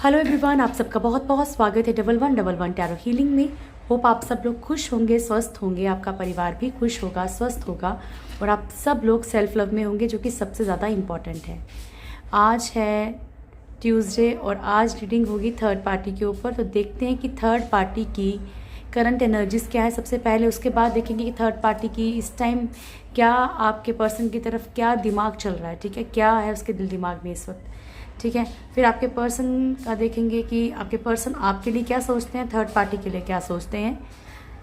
Hello everyone, आप सबका बहुत बहुत स्वागत है 1111 टैरो हीलिंग में। होप आप सब लोग खुश होंगे, स्वस्थ होंगे, आपका परिवार भी खुश होगा, स्वस्थ होगा और आप सब लोग सेल्फ लव में होंगे, जो कि सबसे ज़्यादा इम्पॉर्टेंट है। आज है ट्यूसडे और आज रीडिंग होगी थर्ड पार्टी के ऊपर। तो देखते हैं कि थर्ड पार्टी की करंट एनर्जीज़ क्या है सबसे पहले, उसके बाद देखेंगे कि थर्ड पार्टी की इस टाइम क्या आपके पर्सन की तरफ क्या दिमाग चल रहा है, ठीक है, क्या है उसके दिल दिमाग में इस वक्त, ठीक है। फिर आपके पर्सन का देखेंगे कि आपके पर्सन आपके लिए क्या सोचते हैं, थर्ड पार्टी के लिए क्या सोचते हैं।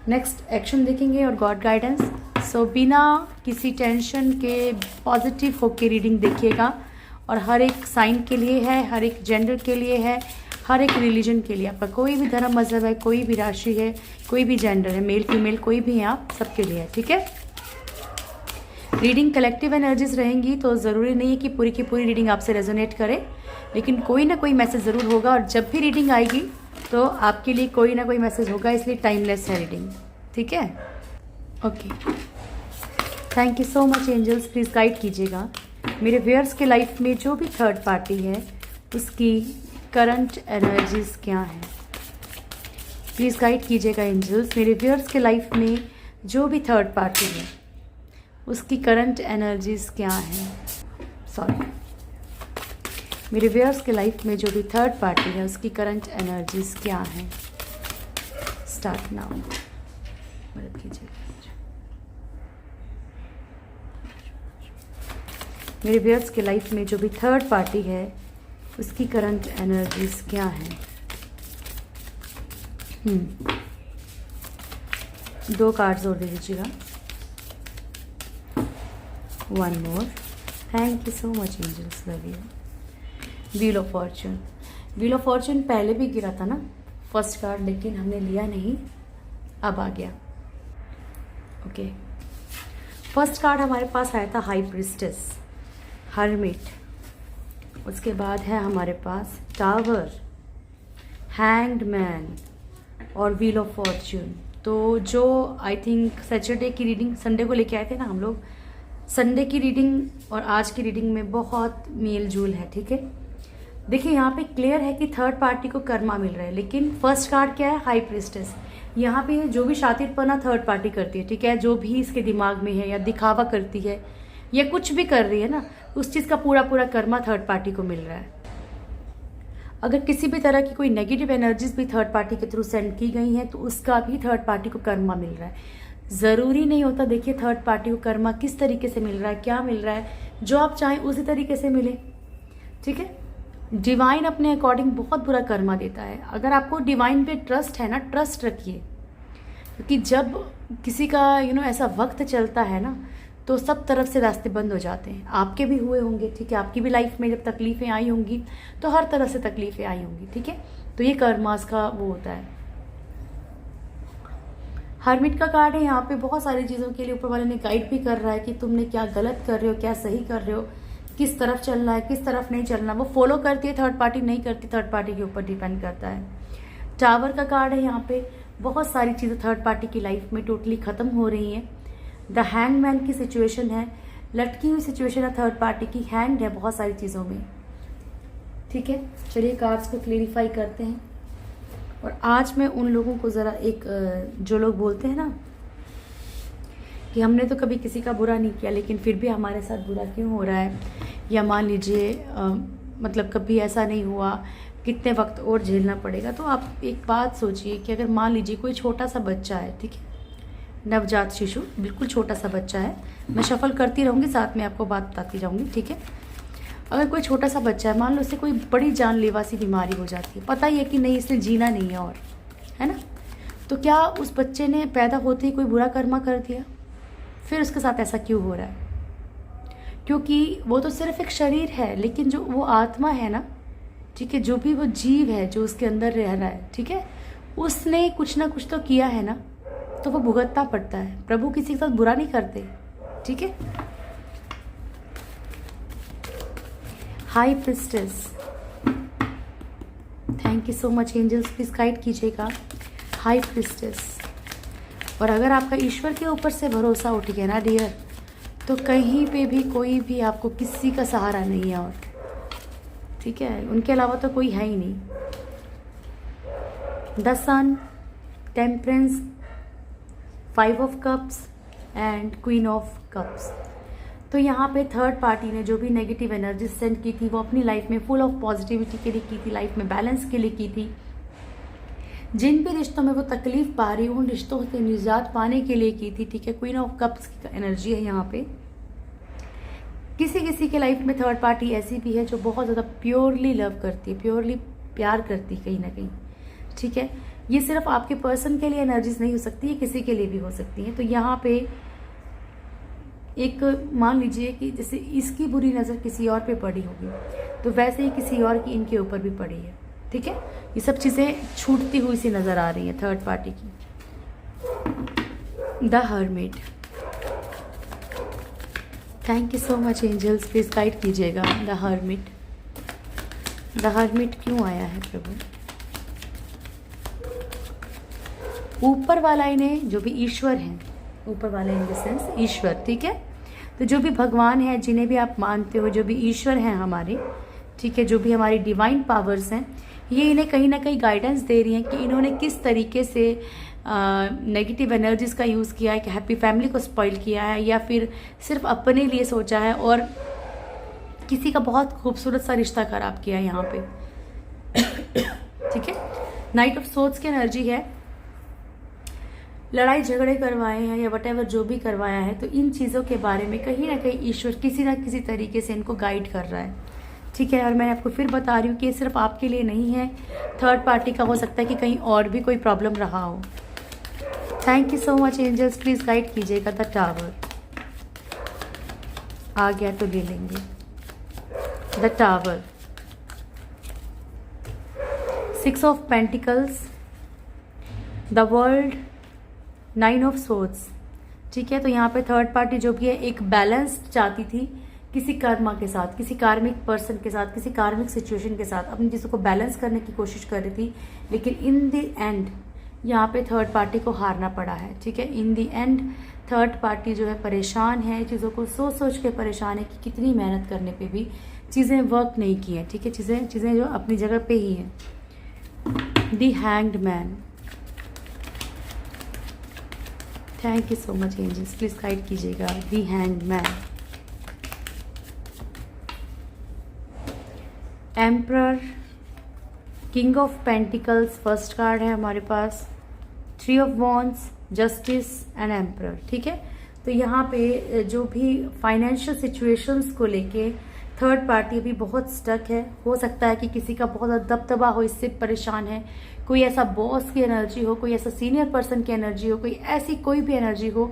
नेक्स्ट एक्शन देखेंगे और गॉड गाइडेंस। सो बिना किसी टेंशन के पॉजिटिव होके रीडिंग देखिएगा और हर एक साइन के लिए है, हर एक जेंडर के लिए है, हर एक रिलीजन के लिए। आपका कोई भी धर्म मजहब है, कोई भी राशि है, कोई भी जेंडर है, मेल फीमेल कोई भी है, आप सबके लिए है, ठीक है। रीडिंग कलेक्टिव एनर्जीज रहेंगी, तो ज़रूरी नहीं है कि पूरी की पूरी रीडिंग आपसे रेजोनेट करे, लेकिन कोई ना कोई मैसेज ज़रूर होगा। और जब भी रीडिंग आएगी तो आपके लिए कोई ना कोई मैसेज होगा, इसलिए टाइमलेस है रीडिंग, ठीक है। Okay, thank you so much angels, please guide कीजिएगा मेरे व्यूअर्स के लाइफ में जो भी थर्ड पार्टी है उसकी करंट एनर्जीज क्या है। प्लीज़ गाइड कीजिएगा एंजल्स, मेरे व्यूअर्स के लाइफ में जो भी थर्ड पार्टी है उसकी करंट एनर्जीज क्या है। सॉरी, मेरे व्यूअर्स के लाइफ में जो भी थर्ड पार्टी है उसकी करंट एनर्जीज क्या है। स्टार्ट नाउ, मदद कीजिए। मेरे व्यूअर्स के लाइफ में जो भी थर्ड पार्टी है उसकी करंट एनर्जीज क्या है। 2 कार्ड्स और दे दीजिएगा। 1 more, thank you so much angels, love you. Wheel of fortune, wheel of fortune पहले भी गिरा था ना फर्स्ट कार्ड, लेकिन हमने लिया नहीं, अब आ गया। ओके, फर्स्ट कार्ड हमारे पास आया था हाई प्रिस्टेस, हर्मिट, उसके बाद है हमारे पास टावर, हैंग्ड मैन और व्हील ऑफ फॉर्चून। तो जो आई थिंक सैटरडे की रीडिंग संडे को लेके आए थे ना हम लोग, संडे की रीडिंग और आज की रीडिंग में बहुत मेल जोल है, ठीक है। देखिए यहाँ पे क्लियर है कि थर्ड पार्टी को कर्मा मिल रहा है, लेकिन फर्स्ट कार्ड क्या है, हाई प्रिस्टेस। यहाँ पे जो भी शातिरपना थर्ड पार्टी करती है, ठीक है, जो भी इसके दिमाग में है या दिखावा करती है या कुछ भी कर रही है ना, उस चीज़ का पूरा पूरा कर्मा थर्ड पार्टी को मिल रहा है। अगर किसी भी तरह की कोई नेगेटिव एनर्जीज भी थर्ड पार्टी के थ्रू सेंड की गई हैं तो उसका भी थर्ड पार्टी को कर्मा मिल रहा है। ज़रूरी नहीं होता, देखिए थर्ड पार्टी को कर्मा किस तरीके से मिल रहा है, क्या मिल रहा है, जो आप चाहें उसी तरीके से मिले, ठीक है। डिवाइन अपने अकॉर्डिंग बहुत बुरा कर्मा देता है। अगर आपको डिवाइन पे ट्रस्ट है ना, ट्रस्ट रखिए, क्योंकि जब किसी का ऐसा वक्त चलता है ना तो सब तरफ से रास्ते बंद हो जाते हैं। आपके भी हुए होंगे, ठीक है, आपकी भी लाइफ में जब तकलीफ़ें आई होंगी तो हर तरह से तकलीफ़ें आई होंगी, ठीक है। तो ये कर्मास का वो होता है। हर्मिट का कार्ड है, यहाँ पे बहुत सारी चीज़ों के लिए ऊपर वाले ने गाइड भी कर रहा है कि तुमने क्या गलत कर रहे हो, क्या सही कर रहे हो, किस तरफ चलना है, किस तरफ नहीं चलना। वो फॉलो करती है थर्ड पार्टी, नहीं करती थर्ड पार्टी के ऊपर डिपेंड करता है। टावर का कार्ड है, यहाँ पे बहुत सारी चीज़ें थर्ड पार्टी की लाइफ में टोटली ख़त्म हो रही हैं। द हैंगमैन की सिचुएशन है, लटकी हुई सिचुएशन है थर्ड पार्टी की, हैंग्ड है बहुत सारी चीज़ों में, ठीक है। चलिए कार्ड्स को क्लेरिफाई करते हैं। और आज मैं उन लोगों को ज़रा एक जो लोग बोलते हैं ना कि हमने तो कभी किसी का बुरा नहीं किया लेकिन फिर भी हमारे साथ बुरा क्यों हो रहा है, या मान लीजिए मतलब कभी ऐसा नहीं हुआ, कितने वक्त और झेलना पड़ेगा। तो आप एक बात सोचिए कि अगर मान लीजिए कोई छोटा सा बच्चा है, ठीक है, नवजात शिशु, बिल्कुल छोटा सा बच्चा है, मैं शफल करती रहूँगी, साथ में आपको बात बताती जाऊँगी, ठीक है। अगर कोई छोटा सा बच्चा है, मान लो उससे कोई बड़ी जानलेवा सी बीमारी हो जाती है, पता ही है कि नहीं इसने जीना नहीं है, और है ना, तो क्या उस बच्चे ने पैदा होते ही कोई बुरा कर्मा कर दिया? फिर उसके साथ ऐसा क्यों हो रहा है? क्योंकि वो तो सिर्फ एक शरीर है, लेकिन जो वो आत्मा है ना, ठीक है, जो भी वो जीव है जो उसके अंदर रह रहा है, ठीक है, उसने कुछ ना कुछ तो किया है ना, तो वो भुगतना पड़ता है। प्रभु किसी के साथ बुरा नहीं करते, ठीक है। High priestess, thank you so much angels, please guide कीजिएगा हाई प्रिस्टेस। और अगर आपका ईश्वर के ऊपर से भरोसा उठ गया ना डियर, तो कहीं पे भी कोई भी आपको किसी का सहारा नहीं है, और ठीक है, उनके अलावा तो कोई है ही नहीं। The sun, temperance, 5 of cups and queen of cups. तो यहाँ पे थर्ड पार्टी ने जो भी नेगेटिव एनर्जी सेंड की थी वो अपनी लाइफ में फुल ऑफ पॉजिटिविटी के लिए की थी, लाइफ में बैलेंस के लिए की थी। जिन भी रिश्तों में वो तकलीफ पा रही उन रिश्तों से निजात पाने के लिए की थी, ठीक है। क्वीन ऑफ कप्स की एनर्जी है यहाँ पे। किसी किसी के लाइफ में थर्ड पार्टी ऐसी भी है जो बहुत ज़्यादा प्योरली लव करती है, प्योरली प्यार करती है कहीं ना कहीं, ठीक है। ये सिर्फ आपके पर्सन के लिए एनर्जीज नहीं हो सकती, ये किसी के लिए भी हो सकती है। तो यहाँ पे एक मान लीजिए कि जैसे इसकी बुरी नज़र किसी और पे पड़ी होगी, तो वैसे ही किसी और की इनके ऊपर भी पड़ी है, ठीक है। ये सब चीज़ें छूटती हुई सी नज़र आ रही है थर्ड पार्टी की। The hermit, thank you so much angels, please guide कीजिएगा। द हर्मिट, द हर्मिट क्यों आया है प्रभु? ऊपर वाला इन्हें जो भी ईश्वर हैं, ऊपर वाला इन द सेंस ईश्वर, ठीक है। तो जो भी भगवान है, जिन्हें भी आप मानते हो, जो भी ईश्वर हैं हमारे, ठीक है, जो भी हमारी डिवाइन पावर्स हैं, ये इन्हें कहीं ना कहीं गाइडेंस दे रही हैं कि इन्होंने किस तरीके से नेगेटिव एनर्जीज का यूज़ किया है, कि हैप्पी फैमिली को स्पॉइल किया है, या फिर सिर्फ अपने लिए सोचा है और किसी का बहुत खूबसूरत सा रिश्ता खराब किया है यहाँ पे, ठीक है। नाइट ऑफ सोर्ड्स की एनर्जी है, लड़ाई झगड़े करवाए हैं या वटेवर जो भी करवाया है, तो इन चीज़ों के बारे में कहीं ना कहीं ईश्वर किसी ना किसी तरीके से इनको गाइड कर रहा है, ठीक है। और मैं आपको फिर बता रही हूँ कि ये सिर्फ आपके लिए नहीं है, थर्ड पार्टी का हो सकता है कि कहीं और भी कोई प्रॉब्लम रहा हो। Thank you so much angels, please guide कीजिएगा। द टावर आ गया तो ले लेंगे। The tower, 6 of pentacles, the world, 9 of swords, ठीक है। तो यहाँ पे थर्ड पार्टी जो भी है एक बैलेंस चाहती थी किसी कर्मा के साथ, किसी कार्मिक पर्सन के साथ, किसी कार्मिक सिचुएशन के साथ अपनी चीज़ों को बैलेंस करने की कोशिश कर रही थी, लेकिन इन द एंड यहाँ पे थर्ड पार्टी को हारना पड़ा है, ठीक है। In the end third party जो है परेशान है, चीज़ों को सोच सोच के परेशान है कि कितनी मेहनत करने पे भी चीज़ें वर्क नहीं की हैं, ठीक है। चीज़ें जो अपनी जगह पे ही हैं। The hanged man, thank you so much angels, please guide कीजिएगा। The hanged man, emperor, king of pentacles first card है हमारे पास, 3 of wands, justice and emperor, ठीक है। तो यहाँ पे जो भी फाइनेंशियल सिचुएशंस को लेके थर्ड पार्टी अभी बहुत स्टक है। हो सकता है कि किसी का बहुत ज़्यादा दबदबा हो, इससे परेशान है, कोई ऐसा बॉस की एनर्जी हो, कोई ऐसा सीनियर पर्सन की एनर्जी हो, कोई ऐसी कोई भी एनर्जी हो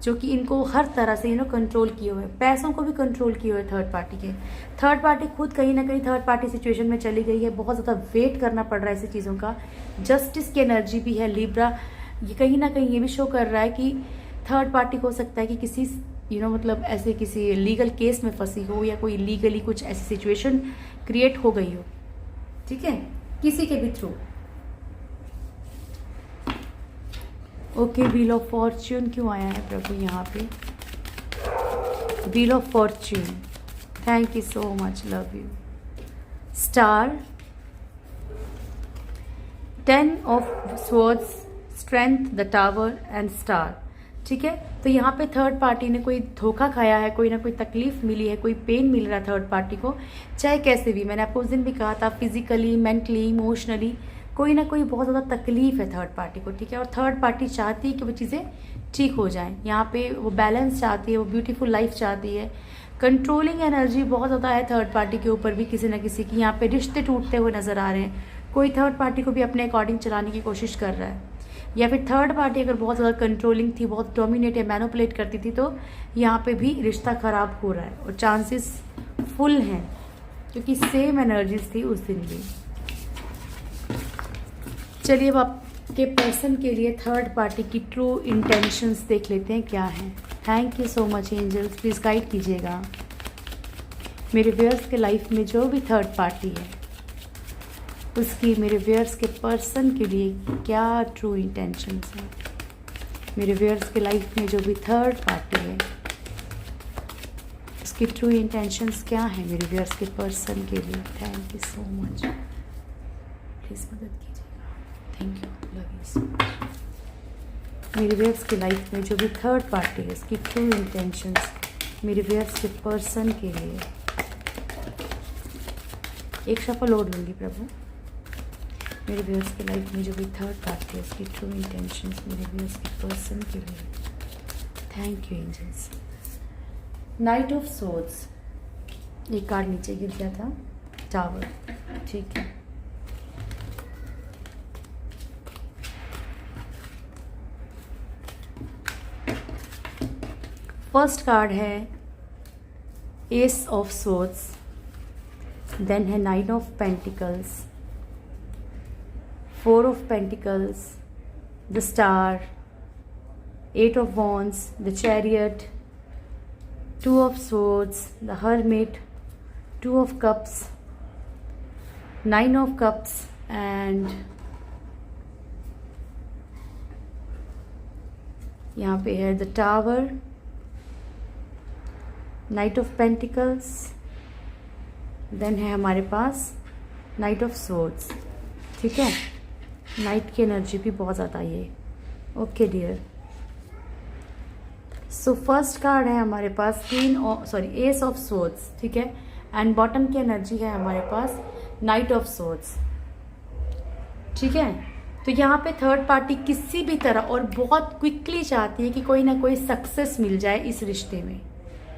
जो कि इनको हर तरह से कंट्रोल किए हुए, पैसों को भी कंट्रोल किए हुए थर्ड पार्टी के। थर्ड पार्टी खुद कहीं ना कहीं थर्ड पार्टी सिचुएशन में चली गई है, बहुत ज़्यादा वेट करना पड़ रहा है ऐसी चीज़ों का। जस्टिस की एनर्जी भी है लिब्रा, ये कहीं ना कहीं ये भी शो कर रहा है कि थर्ड पार्टी को हो सकता है कि किसी मतलब ऐसे किसी लीगल केस में फंसी हो, या कोई लीगली कुछ ऐसी सिचुएशन क्रिएट हो गई हो, ठीक है, किसी के भी through. Okay, wheel of Fortune क्यों आया है प्रभु यहाँ पे? Wheel of Fortune, thank you so much, love you. Star, 10 of swords, strength, the tower and star, ठीक है। तो यहाँ पे थर्ड पार्टी ने कोई धोखा खाया है, कोई ना कोई तकलीफ मिली है, कोई पेन मिल रहा है थर्ड पार्टी को, चाहे कैसे भी। मैंने आपको उस दिन भी कहा था, फिजिकली, मेंटली, इमोशनली कोई ना कोई बहुत ज़्यादा तकलीफ है थर्ड पार्टी को, ठीक है। और थर्ड पार्टी चाहती है कि वो चीज़ें ठीक हो जाएं, यहाँ पे वो बैलेंस चाहती है, वो ब्यूटीफुल लाइफ चाहती है। कंट्रोलिंग एनर्जी बहुत ज़्यादा है थर्ड पार्टी के ऊपर भी किसी ना किसी की। यहाँ पे रिश्ते टूटते हुए नज़र आ रहे हैं, कोई थर्ड पार्टी को भी अपने अकॉर्डिंग चलाने की कोशिश कर रहा है, या फिर थर्ड पार्टी अगर बहुत ज़्यादा कंट्रोलिंग थी, बहुत डोमिनेट या मैनिपुलेट करती थी, तो यहाँ पे भी रिश्ता ख़राब हो रहा है और चांसेस फुल हैं, क्योंकि सेम एनर्जीज थी उस दिन भी। चलिए अब आपके पर्सन के लिए थर्ड पार्टी की ट्रू इंटेंशंस देख लेते हैं क्या है। Thank you so much angels, please guide कीजिएगा। मेरे व्यूअर्स के लाइफ में जो भी थर्ड पार्टी है उसकी मेरे व्यूअर्स के पर्सन के लिए क्या ट्रू इंटेंशंस हैं। मेरे व्यूअर्स के लाइफ में जो भी थर्ड पार्टी है उसकी ट्रू इंटेंशंस क्या है मेरे व्यूअर्स के पर्सन के लिए। Thank you so much, please मदद कीजिएगा। Thank you, love you so much. मेरे व्यूअर्स की लाइफ में जो भी थर्ड पार्टी है उसकी ट्रू इंटेंशंस मेरे व्यूअर्स के पर्सन के लिए, एक शफल और लूँगी प्रभु। मेरे व्यूअर्स की लाइफ में जो भी थर्ड पार्टी है उसकी ट्रू इंटेंशंस मेरे व्यूअर्स के पर्सन के लिए। Thank you angels. Knight of swords, एक कार्ड नीचे गिर गया था, टावर, ठीक है। फर्स्ट कार्ड है एस ऑफ सोर्ड्स, देन है nine of pentacles, four of pentacles, the star, eight of wands, the chariot, two of swords, the hermit, two of cups, nine of cups and यहाँ पे है the tower, knight of pentacles, then है हमारे पास night of swords, ठीक है। Night की energy भी बहुत ज़्यादा आई है। Okay dear, so first card है हमारे पास एस ऑफ सोर्ड्स, ठीक है। एंड बॉटम की एनर्जी है हमारे पास नाइट ऑफ सोर्ड्स, ठीक है। तो यहाँ पे थर्ड पार्टी किसी भी तरह और बहुत क्विकली चाहती है कि कोई ना कोई सक्सेस मिल जाए इस रिश्ते में,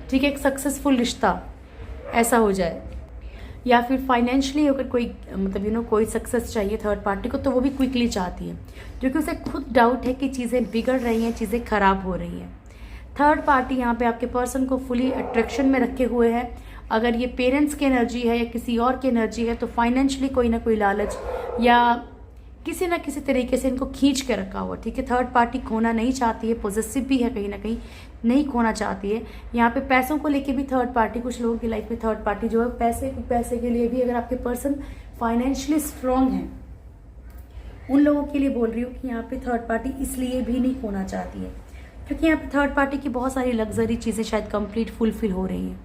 ठीक है। एक सक्सेसफुल रिश्ता ऐसा हो जाए, या फिर फाइनेंशियली अगर कोई मतलब कोई सक्सेस चाहिए थर्ड पार्टी को, तो वो भी क्विकली चाहती है, क्योंकि उसे खुद डाउट है कि चीज़ें बिगड़ रही हैं, चीज़ें खराब हो रही हैं। थर्ड पार्टी यहाँ पे आपके पर्सन को फुली अट्रैक्शन में रखे हुए है। अगर ये पेरेंट्स की एनर्जी है या किसी और की एनर्जी है, तो फाइनेंशियली कोई ना कोई लालच या किसी ना किसी तरीके से इनको खींच के रखा हुआ, ठीक है। थर्ड पार्टी खोना नहीं चाहती है, पॉजिटिव भी है, कहीं ना कहीं नहीं खोना चाहती है। यहाँ पे पैसों को लेके भी थर्ड पार्टी, कुछ लोगों की लाइफ में थर्ड पार्टी जो है पैसे के लिए भी, अगर आपके पर्सन फाइनेंशियली स्ट्रांग है, उन लोगों के लिए बोल रही हूँ कि यहाँ पे थर्ड पार्टी इसलिए भी नहीं खोना चाहती है, क्योंकि यहाँ पे थर्ड पार्टी की बहुत सारी लग्जरी चीज़ें शायद कंप्लीट फुलफिल हो रही हैं,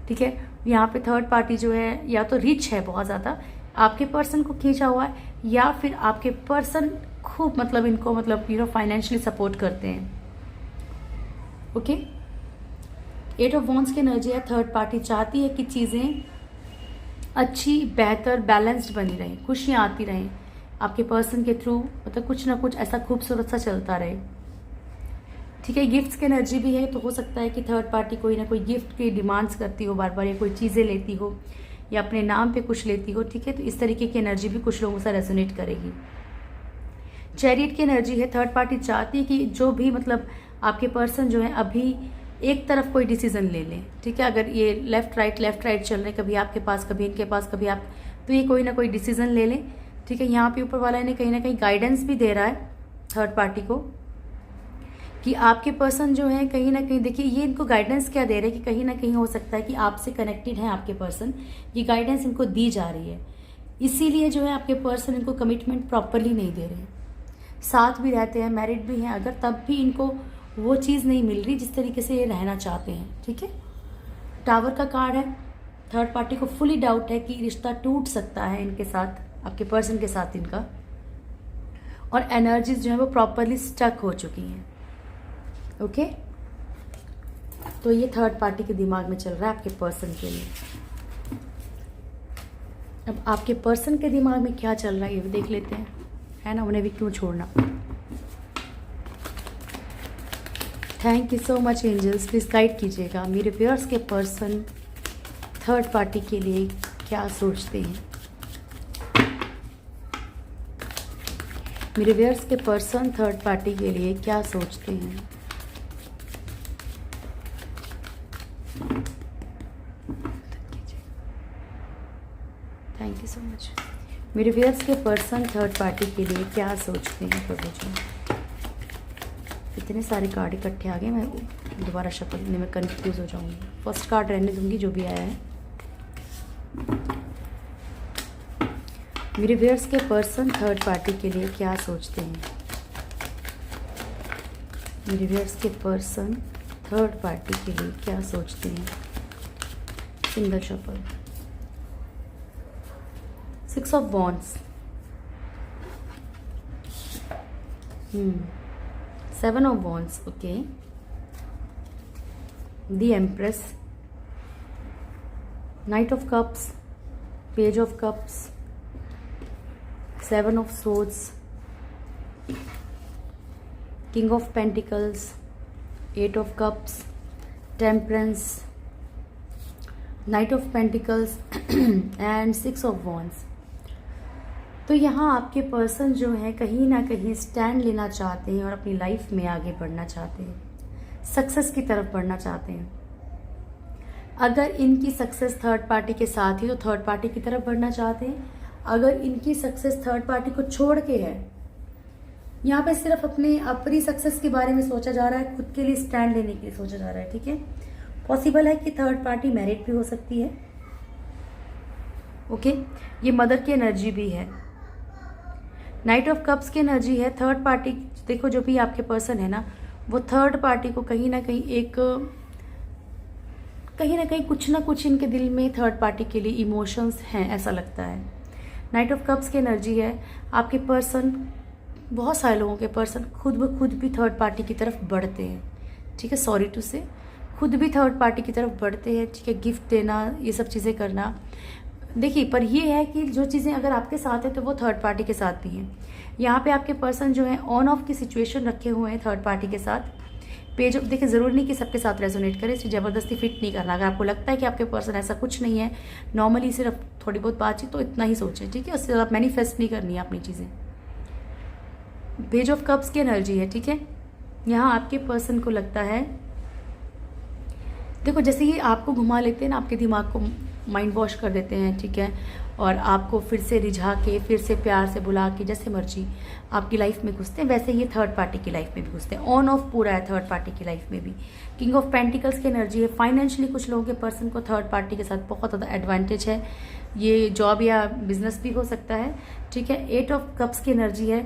ठीक है। यहाँ पे थर्ड पार्टी जो है या तो रिच है बहुत ज़्यादा, आपके पर्सन को खींचा हुआ है, या फिर आपके पर्सन खूब मतलब इनको मतलब फाइनेंशियली सपोर्ट करते हैं। ओके, एट ऑफ वॉन्ड्स की एनर्जी है। थर्ड पार्टी चाहती है कि चीज़ें अच्छी, बेहतर, बैलेंस्ड बनी रहें, खुशियाँ आती रहें आपके पर्सन के थ्रू, मतलब कुछ ना कुछ ऐसा खूबसूरत सा चलता रहे, ठीक है। गिफ्ट्स की एनर्जी भी है, तो हो सकता है कि थर्ड पार्टी कोई ना कोई गिफ्ट की डिमांड्स करती हो बार बार, या कोई चीज़ें लेती हो या अपने नाम पे कुछ लेती हो, ठीक है। तो इस तरीके की एनर्जी भी कुछ लोगों से रेजोनेट करेगी। चैरियट की एनर्जी है। थर्ड पार्टी चाहती है कि जो भी मतलब आपके पर्सन जो है अभी एक तरफ कोई डिसीजन ले लें, ठीक है। अगर ये लेफ्ट राइट चल रहे, कभी आपके पास कभी इनके पास कभी आप, तो ये कोई ना कोई डिसीजन ले लें, ठीक है। यहाँ पे ऊपर वाला इन्हें कहीं ना कहीं गाइडेंस भी दे रहा है थर्ड पार्टी को, कि आपके पर्सन जो है कहीं ना कहीं, देखिए ये इनको गाइडेंस क्या दे रहे हैं कि कहीं ना कहीं हो सकता है कि आपसे कनेक्टेड है आपके पर्सन, ये गाइडेंस इनको दी जा रही है। इसीलिए जो है आपके पर्सन इनको कमिटमेंट प्रॉपरली नहीं दे रहे हैं, साथ भी रहते हैं, मैरिड भी हैं अगर, तब भी इनको वो चीज़ नहीं मिल रही जिस तरीके से ये रहना चाहते हैं, ठीक है। टावर का कार्ड है। थर्ड पार्टी को फुली डाउट है कि रिश्ता टूट सकता है इनके साथ, आपके पर्सन के साथ इनका, और एनर्जीज जो है वो प्रॉपरली स्टक हो चुकी हैं। ओके, तो ये थर्ड पार्टी के दिमाग में चल रहा है आपके पर्सन के लिए। अब आपके पर्सन के दिमाग में क्या चल रहा है ये भी देख लेते हैं, है ना, उन्हें भी क्यों छोड़ना। Thank you so much angels, please guide कीजिएगा मेरे व्यूअर्स के पर्सन थर्ड पार्टी के लिए क्या सोचते हैं। मेरे व्यूअर्स के पर्सन थर्ड पार्टी के लिए क्या सोचते हैं। Thank you so much. मेरे व्यूअर्स के पर्सन थर्ड पार्टी के लिए क्या सोचते हैं प्रभु जी। इतने सारे कार्ड इकट्ठे आ गए, मैं दोबारा शक्ल लेने में कंफ्यूज हो जाऊंगी। फर्स्ट कार्ड रहने दूंगी जो भी आया है। मेरे व्यूअर्स के पर्सन थर्ड पार्टी के लिए क्या सोचते हैं। मेरे व्यूअर्स के पर्सन थर्ड पार्टी के लिए क्या सोचते हैं। Single shuffle, 6 of wands, 7 of Wands, okay. The Empress, Knight of Cups, Page of Cups, 7 of Swords, King of Pentacles, 8 of Cups, Temperance, Knight of Pentacles and 6 of Wands. तो यहाँ आपके person जो है कहीं ना कहीं स्टैंड लेना चाहते हैं और अपनी लाइफ में आगे बढ़ना चाहते हैं, सक्सेस की तरफ बढ़ना चाहते हैं। अगर इनकी सक्सेस थर्ड पार्टी के साथ है तो थर्ड पार्टी की तरफ बढ़ना चाहते हैं। अगर इनकी सक्सेस थर्ड पार्टी को छोड़ के है, यहाँ पे सिर्फ अपनी सक्सेस के बारे में सोचा जा रहा है, खुद के लिए स्टैंड लेने के लिए सोचा जा रहा है, ठीक है। पॉसिबल है कि थर्ड पार्टी मैरिड भी हो सकती है, ओके। ये मदर की एनर्जी भी है। नाइट ऑफ कप्स की एनर्जी है। थर्ड पार्टी, देखो जो भी आपके पर्सन है ना, वो थर्ड पार्टी को कहीं ना कहीं कुछ ना कुछ इनके दिल में थर्ड पार्टी के लिए इमोशंस हैं, ऐसा लगता है। नाइट ऑफ कप्स की एनर्जी है। आपके पर्सन, बहुत सारे लोगों के पर्सन खुद ब खुद भी थर्ड पार्टी की तरफ बढ़ते हैं, ठीक है। सॉरी टू से, खुद भी थर्ड पार्टी की तरफ बढ़ते हैं, ठीक है। गिफ्ट देना, ये सब चीज़ें करना। देखिए, पर ये है कि जो चीज़ें अगर आपके साथ है तो वो थर्ड पार्टी के साथ भी हैं। यहाँ पे आपके पर्सन जो है ऑन ऑफ की सिचुएशन रखे हुए हैं थर्ड पार्टी के साथ। पेज ऑफ, देखिए ज़रूरी नहीं कि सबके साथ रेजोनेट करे, इसे ज़बरदस्ती फिट नहीं करना। अगर आपको लगता है कि आपके पर्सन ऐसा कुछ नहीं है, नॉर्मली सिर्फ थोड़ी बहुत बातचीत, तो इतना ही सोचें, ठीक है। उससे ज़्यादा मैनिफेस्ट नहीं करनी है अपनी चीज़ें। पेज ऑफ कप्स की एनर्जी है, ठीक है। यहाँ आपके पर्सन को लगता है, देखो जैसे ही आपको घुमा लेते हैं ना, आपके दिमाग को माइंड वॉश कर देते हैं, ठीक है, और आपको फिर से रिझा के, फिर से प्यार से बुला के, जैसे मर्जी आपकी लाइफ में घुसते हैं, वैसे ये थर्ड पार्टी की लाइफ में भी घुसते हैं। ऑन ऑफ पूरा है थर्ड पार्टी की लाइफ में भी। किंग ऑफ पेंटिकल्स की एनर्जी है। फाइनेंशियली कुछ लोगों के पर्सन को थर्ड पार्टी के साथ बहुत ज़्यादा एडवांटेज है। ये जॉब या बिजनेस भी हो सकता है, ठीक है। 8 ऑफ कप्स की एनर्जी है।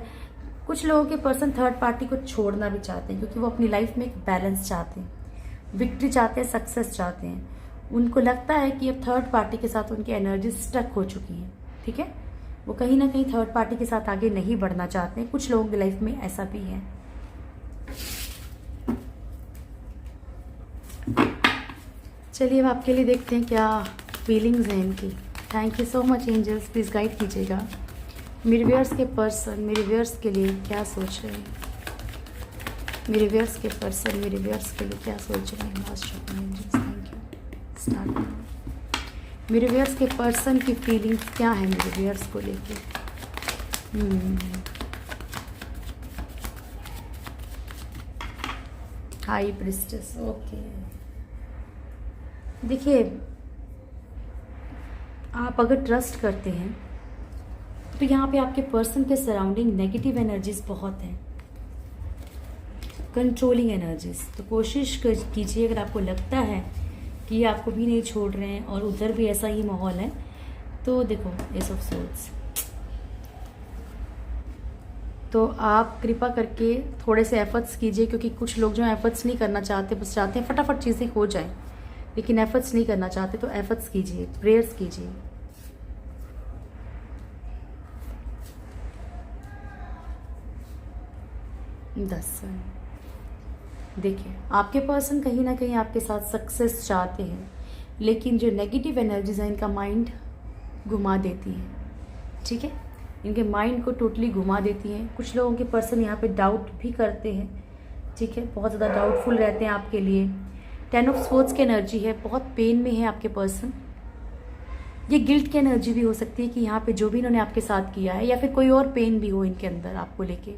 कुछ लोगों के पर्सन थर्ड पार्टी को छोड़ना भी चाहते हैं, क्योंकि वो अपनी लाइफ में एक बैलेंस चाहते हैं, विक्ट्री चाहते हैं, सक्सेस चाहते हैं। उनको लगता है कि अब थर्ड पार्टी के साथ उनकी एनर्जी स्टक हो चुकी है, ठीक है। वो कहीं ना कहीं थर्ड पार्टी के साथ आगे नहीं बढ़ना चाहते हैं। कुछ लोगों की लाइफ में ऐसा भी है। चलिए अब आपके लिए देखते हैं क्या फीलिंग्स हैं इनकी। Thank you so much angels, please guide कीजिएगा मेरे व्यूअर्स के पर्सन मेरे व्यूअर्स के लिए क्या सोच रहे हैं। मेरे व्यूअर्स के पर्सन मेरे व्यूअर्स के लिए क्या सोच रहे हैं। Last angels, thank you. Start. मेरे व्यूअर्स के पर्सन की फीलिंग्स क्या है मेरे व्यूअर्स को लेके। High priestess, okay. देखिए, आप अगर ट्रस्ट करते हैं तो यहाँ पे आपके पर्सन के सराउंडिंग नेगेटिव एनर्जीज बहुत हैं, कंट्रोलिंग एनर्जीज। तो कोशिश कीजिए, अगर आपको लगता है कि ये आपको भी नहीं छोड़ रहे हैं और उधर भी ऐसा ही माहौल है, तो देखो एस ऑफ सोर्ड्स। तो आप कृपा करके थोड़े से एफर्ट्स कीजिए, क्योंकि कुछ लोग जो एफर्ट्स नहीं करना चाहते, बस चाहते हैं फटाफट चीज़ें हो जाए, लेकिन एफर्ट्स नहीं करना चाहते। तो एफर्ट्स कीजिए, प्रेयर्स कीजिए। देखिए, आपके पर्सन कहीं ना कहीं आपके साथ सक्सेस चाहते हैं, लेकिन जो नेगेटिव एनर्जीज हैं इनका माइंड घुमा देती हैं, ठीक है। इनके माइंड को टोटली घुमा देती हैं। कुछ लोगों के पर्सन यहाँ पे डाउट भी करते हैं, ठीक है, बहुत ज़्यादा डाउटफुल रहते हैं आपके लिए। 10 ऑफ स्वॉर्ड्स की एनर्जी है। बहुत पेन में है आपके पर्सन। ये गिल्ट की एनर्जी भी हो सकती है कि यहाँ पे जो भी इन्होंने आपके साथ किया है, या फिर कोई और पेन भी हो इनके अंदर आपको लेके।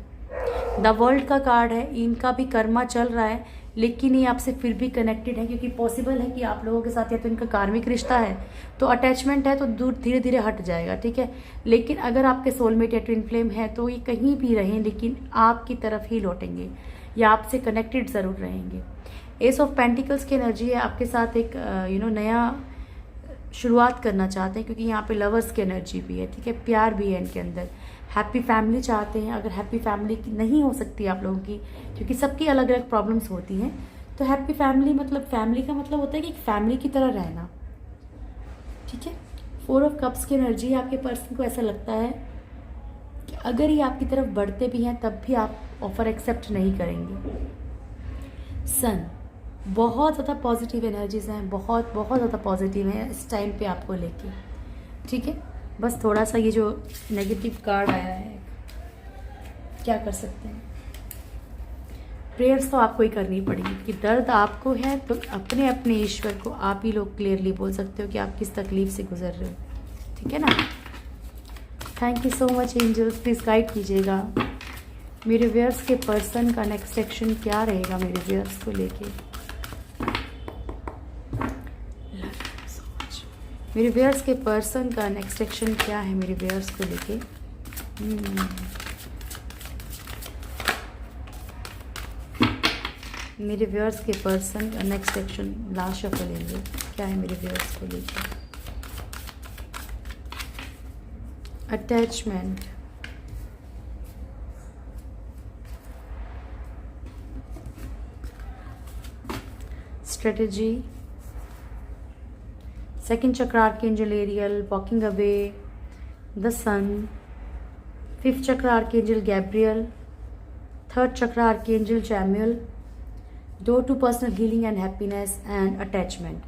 द वर्ल्ड का कार्ड है। इनका भी कर्मा चल रहा है, लेकिन ये आपसे फिर भी कनेक्टेड है, क्योंकि पॉसिबल है कि आप लोगों के साथ या तो इनका कार्मिक रिश्ता है, तो अटैचमेंट है, तो दूर धीरे धीरे हट जाएगा, ठीक है। लेकिन अगर आपके सोलमेट या ट्विन फ्लेम है तो ये कहीं भी रहें, लेकिन आपकी तरफ ही लौटेंगे या आपसे कनेक्टेड ज़रूर रहेंगे। एस ऑफ पेंटिकल्स की एनर्जी है। आपके साथ एक नया शुरुआत करना चाहते हैं, क्योंकि यहाँ पे लवर्स की एनर्जी भी है, ठीक है, प्यार भी है इनके अंदर। हैप्पी फैमिली चाहते हैं। अगर हैप्पी फैमिली नहीं हो सकती आप लोगों की, क्योंकि सबकी अलग अलग प्रॉब्लम्स होती हैं, तो हैप्पी फैमिली मतलब, फैमिली का मतलब होता है कि एक फैमिली की तरह रहना, ठीक है। 4 ऑफ कप्स की एनर्जी। आपके पर्सन को ऐसा लगता है कि अगर ये आपकी तरफ बढ़ते भी हैं तब भी आप ऑफ़र एक्सेप्ट नहीं करेंगे। सन, बहुत ज़्यादा पॉजिटिव एनर्जीज़ हैं, बहुत बहुत ज़्यादा पॉजिटिव हैं इस टाइम पे आपको लेके, ठीक है। बस थोड़ा सा ये जो नेगेटिव कार्ड आया है, क्या कर सकते हैं, प्रेयर्स तो आपको ही करनी पड़ेगी कि दर्द आपको है तो अपने अपने ईश्वर को आप ही लोग क्लियरली बोल सकते हो कि आप किस तकलीफ़ से गुजर रहे हो, ठीक है ना। Thank you so much angels, please guide कीजिएगा मेरे व्यूअर्स के पर्सन का नेक्स्ट एक्शन क्या रहेगा मेरे व्यूअर्स को लेके। मेरे व्यूअर्स के पर्सन का नेक्स्ट एक्शन क्या है मेरे व्यूअर्स को लेके। मेरे व्यूअर्स के पर्सन का नेक्स्ट एक्शन लास्ट शफल लेंगे, क्या है मेरे व्यूअर्स को लेके। Attachment, strategy, second chakra archangel Ariel, walking away, the sun, fifth chakra archangel Gabriel, third chakra archangel Chamuel, door to personal healing and happiness and attachment.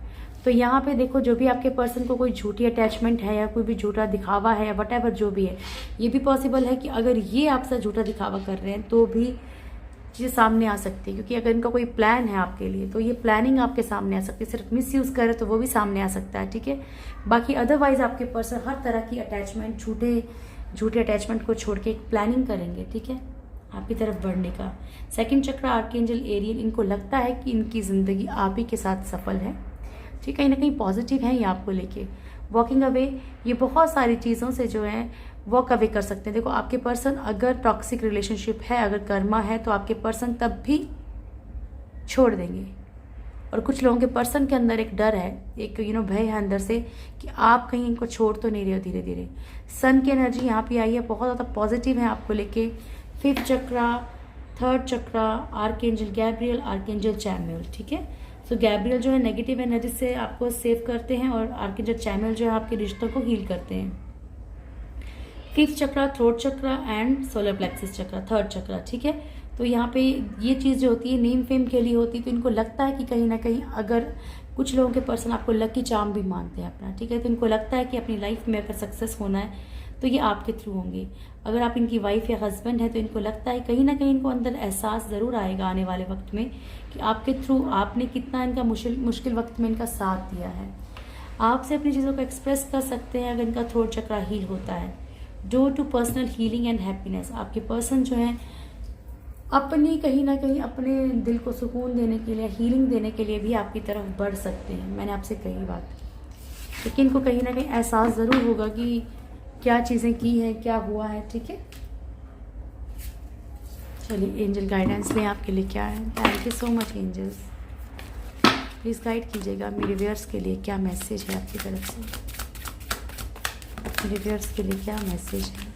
तो यहाँ पे देखो, जो भी आपके पर्सन को कोई झूठी अटैचमेंट है या कोई भी झूठा दिखावा है या वट जो भी है, ये भी पॉसिबल है कि अगर ये आपसे झूठा दिखावा कर रहे हैं तो भी चीज़ें सामने आ सकती है, क्योंकि अगर इनका कोई प्लान है आपके लिए तो ये प्लानिंग आपके सामने आ सकती है। सिर्फ मिस यूज़ करे तो वो भी सामने आ सकता है, ठीक है। बाकी अदरवाइज आपके पर्सन हर तरह की अटैचमेंट, झूठे अटैचमेंट को छोड़ के एक प्लानिंग करेंगे, ठीक है, आपकी तरफ बढ़ने का। सेकंड चक्र आर्कएंजल एरियल, इनको लगता है कि इनकी ज़िंदगी आप ही के साथ सफल है, ठीक, कहीं ना कहीं पॉजिटिव है ये आपको लेके। वॉकिंग अवे, ये बहुत सारी चीज़ों से जो है वॉक अवे कर सकते हैं। देखो, आपके पर्सन अगर टॉक्सिक रिलेशनशिप है, अगर कर्मा है, तो आपके पर्सन तब भी छोड़ देंगे। और कुछ लोगों के पर्सन के अंदर एक डर है, एक भय है अंदर से कि आप कहीं इनको छोड़ तो नहीं रहे हो धीरे धीरे। सन की एनर्जी यहाँ पे आई है, बहुत ज़्यादा पॉजिटिव है आपको लेके। फिफ्थ चक्रा, थर्ड चक्रा, आर्कएंजल गैब्रियल, आर्कएंजल चैमुअल, ठीक है। सो गैब्रियल जो है नेगेटिव एनर्जी से आपको सेव करते हैं और आर्कएंजल चैमुअल जो है आपके रिश्तों को हील करते हैं। Fifth chakra, throat chakra and solar plexus chakra, third chakra, ठीक है। तो यहाँ पे ये चीज़ जो होती है नेम फेम के लिए होती है, तो इनको लगता है कि कहीं ना कहीं, अगर कुछ लोगों के पर्सन आपको लकी चार्म भी मानते हैं अपना, ठीक है, तो इनको लगता है कि अपनी लाइफ में अगर सक्सेस होना है तो ये आपके थ्रू होंगे। अगर आप इनकी वाइफ या हस्बैंड है तो इनको लगता है कहीं ना कहीं, इनको अंदर एहसास ज़रूर आएगा आने वाले वक्त में कि आपके थ्रू आपने कितना इनका मुश्किल वक्त में इनका साथ दिया है। आपसे अपनी चीज़ों को एक्सप्रेस कर सकते हैं अगर इनका थ्रोट चक्रा हील होता है। Door to personal healing and happiness, आपके पर्सन जो है अपनी कहीं ना कहीं अपने दिल को सुकून देने के लिए, हीलिंग देने के लिए भी आपकी तरफ बढ़ सकते हैं। मैंने आपसे कही बात, लेकिन इनको कहीं ना कहीं एहसास ज़रूर होगा कि क्या चीज़ें की हैं, क्या हुआ है, ठीक है। चलिए एंजल गाइडेंस में आपके लिए क्या है। Thank you so much angels, please guide कीजिएगा मेरे व्यूअर्स के लिए क्या मैसेज है आपकी तरफ से। मेरे व्यूअर्स के लिए क्या मैसेज है।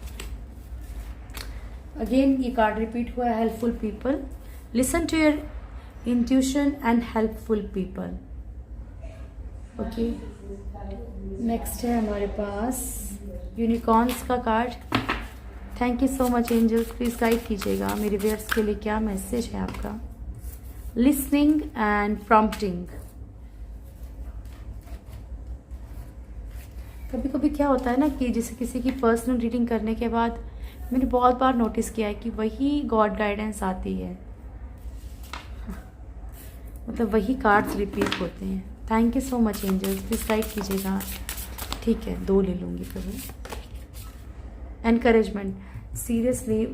अगेन ये कार्ड रिपीट हुआ है, helpful people, listen to your intuition and helpful people. Okay, next है हमारे पास यूनिकॉर्न्स का card. Thank you so much angels, please guide कीजिएगा मेरे व्यूअर्स के लिए क्या मैसेज है आपका। Listening and prompting. कभी कभी क्या होता है ना कि जैसे किसी की पर्सनल रीडिंग करने के बाद मैंने बहुत बार नोटिस किया है कि वही गॉड गाइडेंस आती है, मतलब वही कार्ड्स रिपीट होते हैं। Thank you so much angels, please guide कीजिएगा। ठीक है, 2 ले लूँगी कभी। एनकरेजमेंट, सीरियसली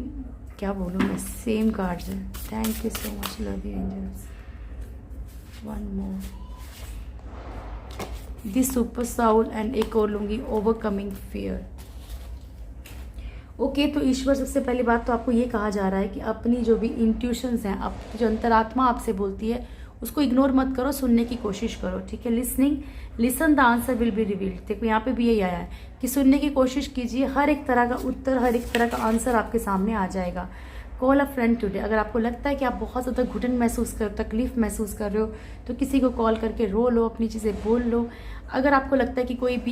क्या बोलूँ मैं, सेम कार्ड्स हैं। Thank you so much, love you angels. One more, this super soul and एक और लूँगी, ओवरकमिंग फियर। ओके, तो ईश्वर सबसे पहली बात तो आपको ये कहा जा रहा है कि अपनी जो भी इंट्यूशंस हैं, आपकी जो अंतरात्मा आपसे बोलती है उसको इग्नोर मत करो, सुनने की कोशिश करो, ठीक है। Listen the answer will be revealed. देखो यहाँ पे भी यही आया है कि सुनने की कोशिश कीजिए, हर एक तरह का उत्तर, हर एक तरह का आंसर आपके सामने आ जाएगा। कॉल अ फ्रेंड टुडे। अगर आपको लगता है कि आप बहुत ज़्यादा घुटन महसूस कर, तकलीफ महसूस कर रहे हो, तो किसी को कॉल करके रो लो, अपनी चीज़ें बोल लो। अगर आपको लगता है कि कोई भी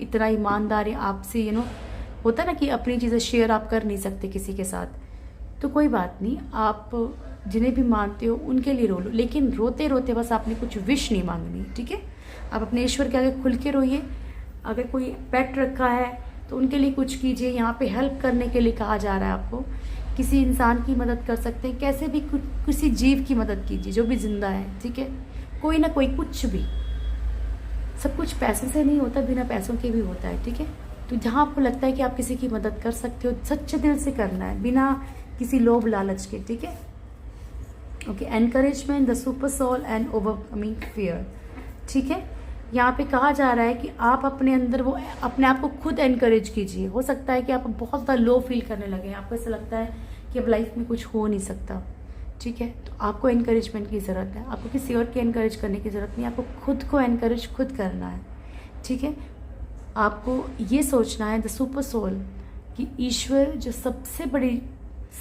इतना ईमानदार है आपसे होता है ना कि अपनी चीज़ें शेयर आप कर नहीं सकते किसी के साथ, तो कोई बात नहीं, आप जिन्हें भी मानते हो उनके लिए रो लो, लेकिन रोते रोते बस आपने कुछ विश नहीं मांगनी, ठीक है। आप अपने ईश्वर के आगे खुल के रोइए। अगर कोई पेट रखा है तो उनके लिए कुछ कीजिए। यहाँ पे हेल्प करने के लिए कहा जा रहा है आपको, किसी इंसान की मदद कर सकते हैं, कैसे भी किसी जीव की मदद कीजिए जो भी जिंदा है, ठीक है। कोई ना कोई, कुछ भी, सब कुछ पैसे से नहीं होता, बिना पैसों के भी होता है, ठीक है। तो जहाँ आपको लगता है कि आप किसी की मदद कर सकते हो, सच्चे दिल से करना है, बिना किसी लोभ लालच के, ठीक है। Okay, encouragement, the super soul and overcoming fear, ठीक है। यहाँ पे कहा जा रहा है कि आप अपने अंदर वो अपने आप को खुद एनकरेज कीजिए। हो सकता है कि आप बहुत ज़्यादा लो फील करने लगे, आपको ऐसा लगता है कि अब लाइफ में कुछ हो नहीं सकता, ठीक है। तो आपको एनकरेजमेंट की ज़रूरत है, आपको किसी और की एनकरेज करने की ज़रूरत नहीं, आपको खुद को एनकरेज खुद करना है, ठीक है। आपको ये सोचना है, द सुपर सोल, कि ईश्वर जो सबसे बड़ी,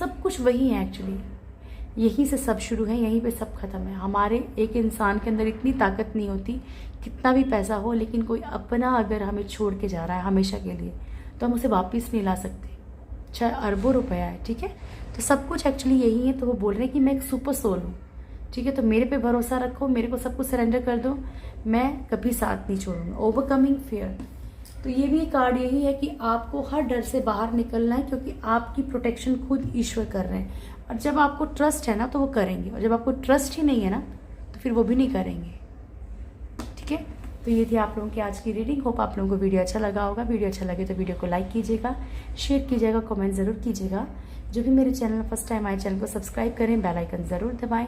सब कुछ वही है एक्चुअली, यहीं से सब शुरू है, यहीं पे सब खत्म है। हमारे एक इंसान के अंदर इतनी ताकत नहीं होती, कितना भी पैसा हो, लेकिन कोई अपना अगर हमें छोड़ के जा रहा है हमेशा के लिए, तो हम उसे वापस नहीं ला सकते, चाहे अरबों रुपया है, ठीक है। तो सब कुछ एक्चुअली यही है। तो वो बोल रहे हैं कि मैं एक सुपर सोल हूँ, ठीक है। तो मेरे पे भरोसा रखो, मेरे को सब कुछ सरेंडर कर दो, मैं कभी साथ नहीं छोड़ूंगा। ओवरकमिंग फियर, तो ये भी कार्ड यही है कि आपको हर डर से बाहर निकलना है, क्योंकि आपकी प्रोटेक्शन खुद ईश्वर कर रहे हैं। और जब आपको ट्रस्ट है ना तो वो करेंगे, और जब आपको ट्रस्ट ही नहीं है ना तो फिर वो भी नहीं करेंगे, ठीक है। तो ये थी आप लोगों की आज की रीडिंग। होप आप लोगों को वीडियो अच्छा लगा होगा। वीडियो अच्छा लगे तो वीडियो को लाइक कीजिएगा, शेयर कीजिएगा, कमेंट ज़रूर कीजिएगा। जो भी मेरे चैनल फर्स्ट टाइम आए, चैनल को सब्सक्राइब करें, बेल आइकन ज़रूर दबाएं,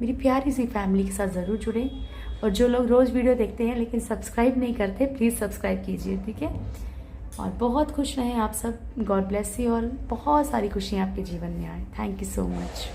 मेरी प्यारी सी फैमिली के साथ ज़रूर जुड़ें। और जो लोग रोज़ वीडियो देखते हैं लेकिन सब्सक्राइब नहीं करते, प्लीज़ सब्सक्राइब कीजिए, ठीक है। और बहुत खुश रहें आप सब। God bless you all. बहुत सारी खुशियाँ आपके जीवन में आए। Thank you so much.